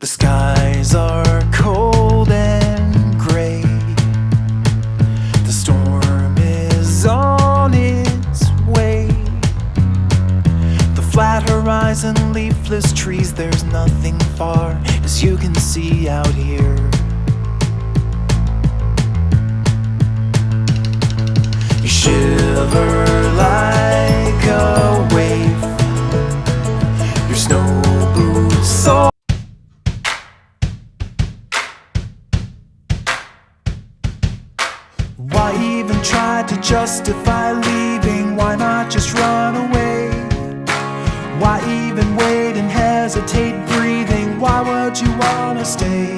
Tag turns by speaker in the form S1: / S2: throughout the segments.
S1: The skies are cold and gray. The storm is on its way. The flat horizon, leafless trees, there's nothing far as you can see out here. You shiver like a wave. Your snow boots soar. Why even try to justify leaving? Why not just run away? Why even wait and hesitate breathing? Why would you wanna stay?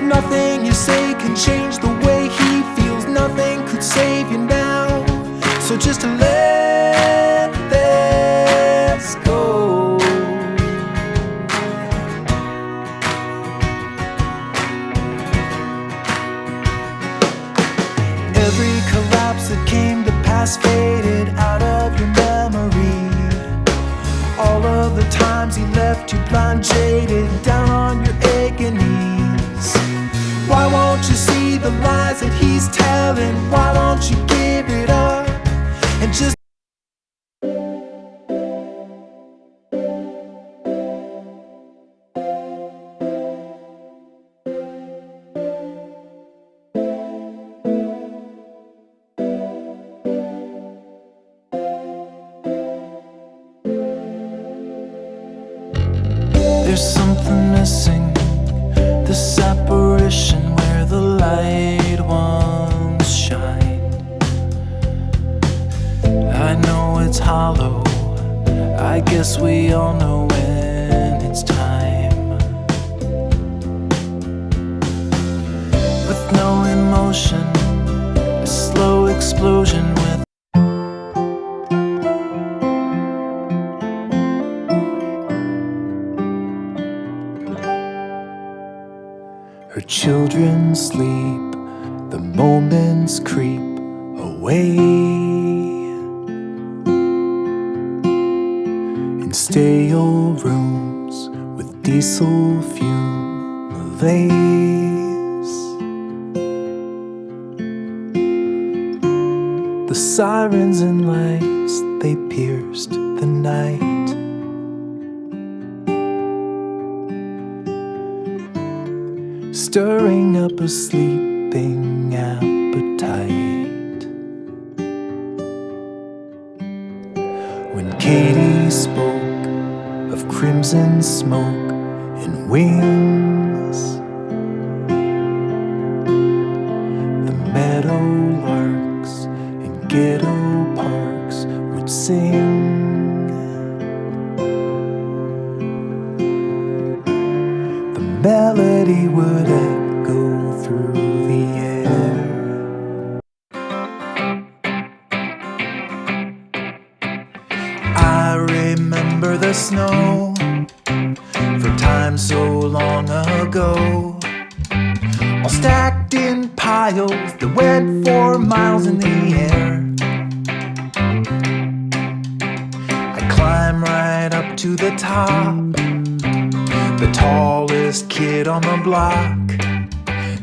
S1: Nothing you say can change the way he feels. Nothing could save you now. So just let this go. Every collapse that came to pass faded out of your memory. All of the times he left you blind, jaded, down on your aching knees. Why won't you see the lies that he's telling? Why don't you give it up and just there's something missing, this apparition where the light once shined. I know it's hollow, I guess we all know when it's time. With no emotion, a slow explosion with her children sleep, the moments creep away. In stale rooms with diesel fume malaise. The sirens and lights, they pierced the night. Stirring up a sleeping appetite. When Katie spoke of crimson smoke and wings, the meadow larks in ghetto parks would sing. Melody would echo through the air. I remember the snow from time so long ago, all stacked in piles that went for miles in the air. I climb right up to the top, the tallest kid on the block.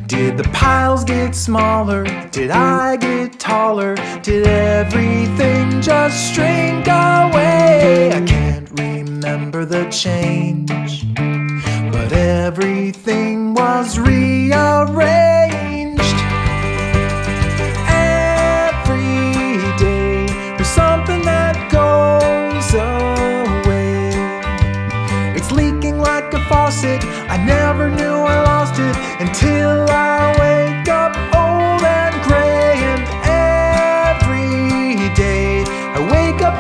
S1: Did the piles get smaller? Did I get taller? Did everything just shrink away? I can't remember the change, but everything was rearranged. Every day there's something that goes away. It's leaking like a faucet. I never knew I lost it until I wake up old and gray. And every day I wake up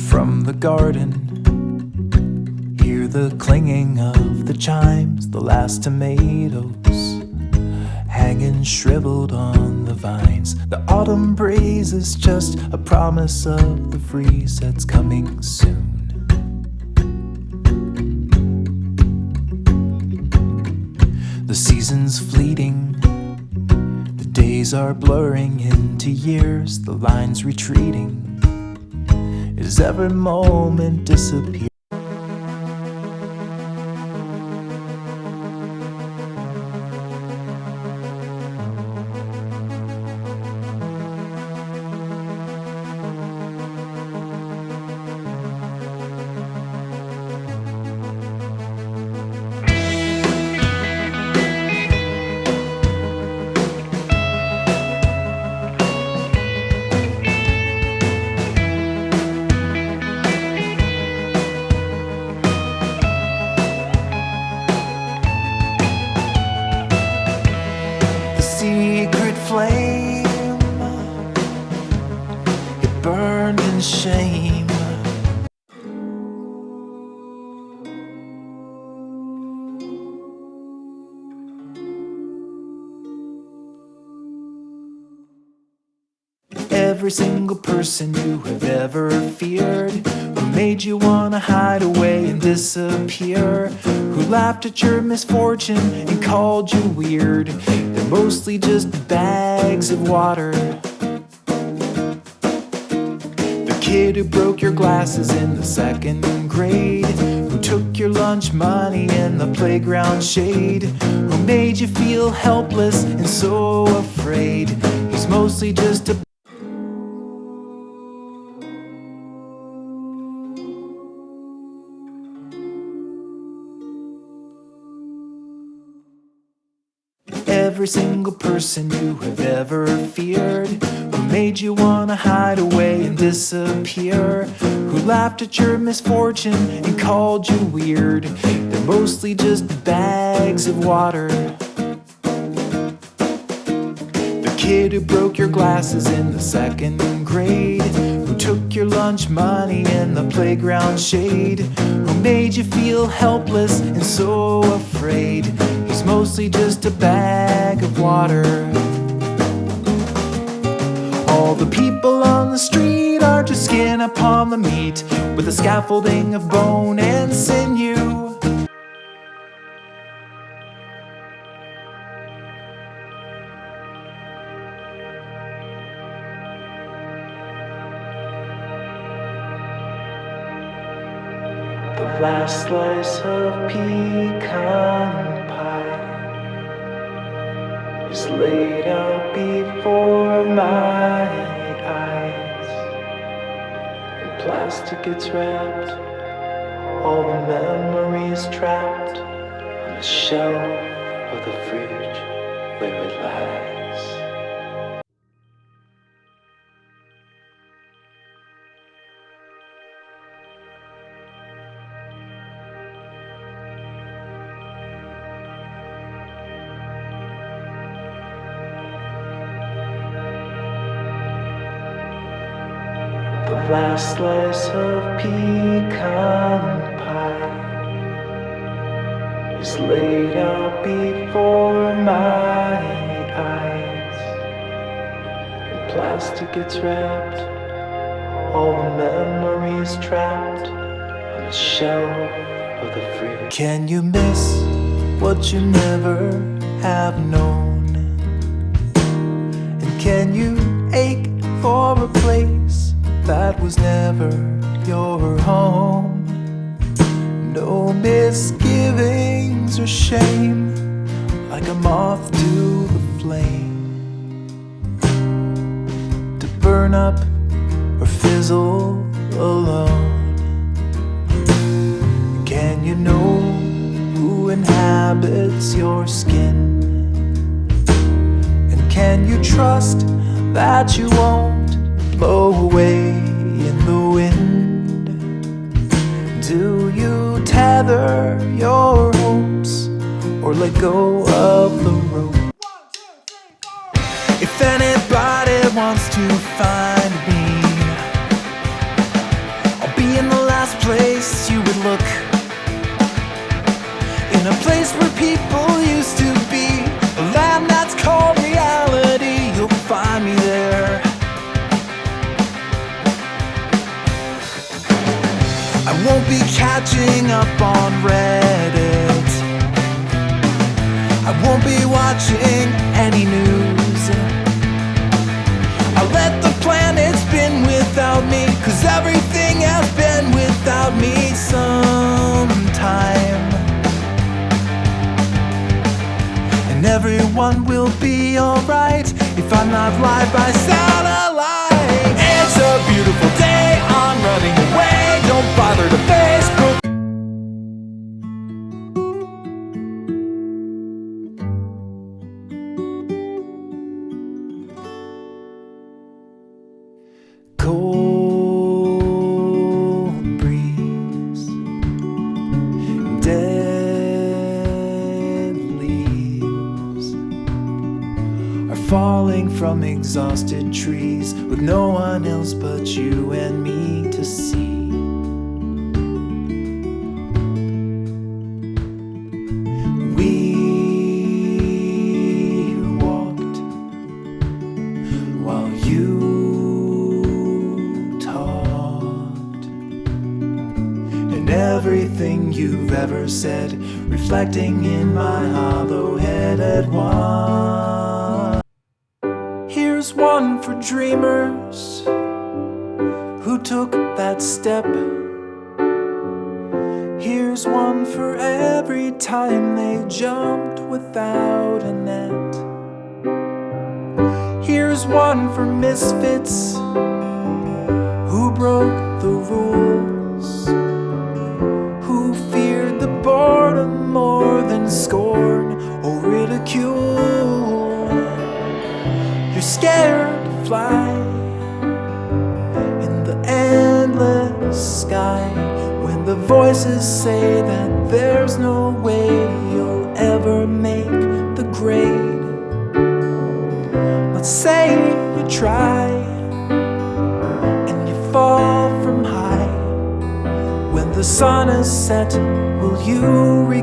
S1: from the garden. Hear the clinging of the chimes, the last tomatoes hanging hanging shriveled on the vines. The autumn breeze is just a promise of the freeze that's coming soon. The season's fleeting, the days are blurring into years, the line's retreating as every moment disappears. Secret flame, it burned in shame. Every single person you have ever feared, who made you wanna hide away and disappear, who laughed at your misfortune and called you weird, they're mostly just bags of water. The kid who broke your glasses in the second grade, who took your lunch money in the playground shade, who made you feel helpless and so afraid, he's mostly just a Every single person you have ever feared, who made you wanna hide away and disappear, who laughed at your misfortune and called you weird, they're mostly just bags of water. The kid who broke your glasses in the second grade, who took your lunch money in the playground shade, who made you feel helpless and so afraid, he's mostly just a bag of water. All the people on the street are just skin upon the meat, with a scaffolding of bone and sinew. The last slice of pecan pie is laid out before my eyes. In plastic it's wrapped, all the memories trapped on the shelf of the fridge where it lies. The last slice of pecan pie is laid out before my eyes. In plastic it's wrapped, all the memories trapped on the shelf of the fridge. Can you miss what you never have known? And can you ache for a place that was never your home? No misgivings or shame, like a moth to the flame, to burn up or fizzle alone. Can you know who inhabits your skin? And can you trust that you won't blow away in the wind? Do you tether your hopes or let go of the rope? If anybody wants to find me, I'll be in the last place you would look, in a place where people used to be, a land that's called catching up on Reddit. I won't be watching any news. I'll let the planet spin without me, 'cause everything has been without me sometime. And everyone will be alright if I'm not live by satellite. It's a beautiful day, I'm running away, don't bother to Facebook. Cold breeze, dead leaves are falling from exhausted trees, with no one else but you and me to see. We walked while you talked, and everything you've ever said reflecting in my hollow head at once. Here's one for dreamers who took that step. Here's one for every time they jumped without a net. Here's one for misfits who broke the rules, who feared the boredom more than scorn or ridicule. You're scared to fly in the endless sky, when the voices say that there's no way you'll ever make the grade. Let's say you try and you fall from high. When the sun is set, will you regret?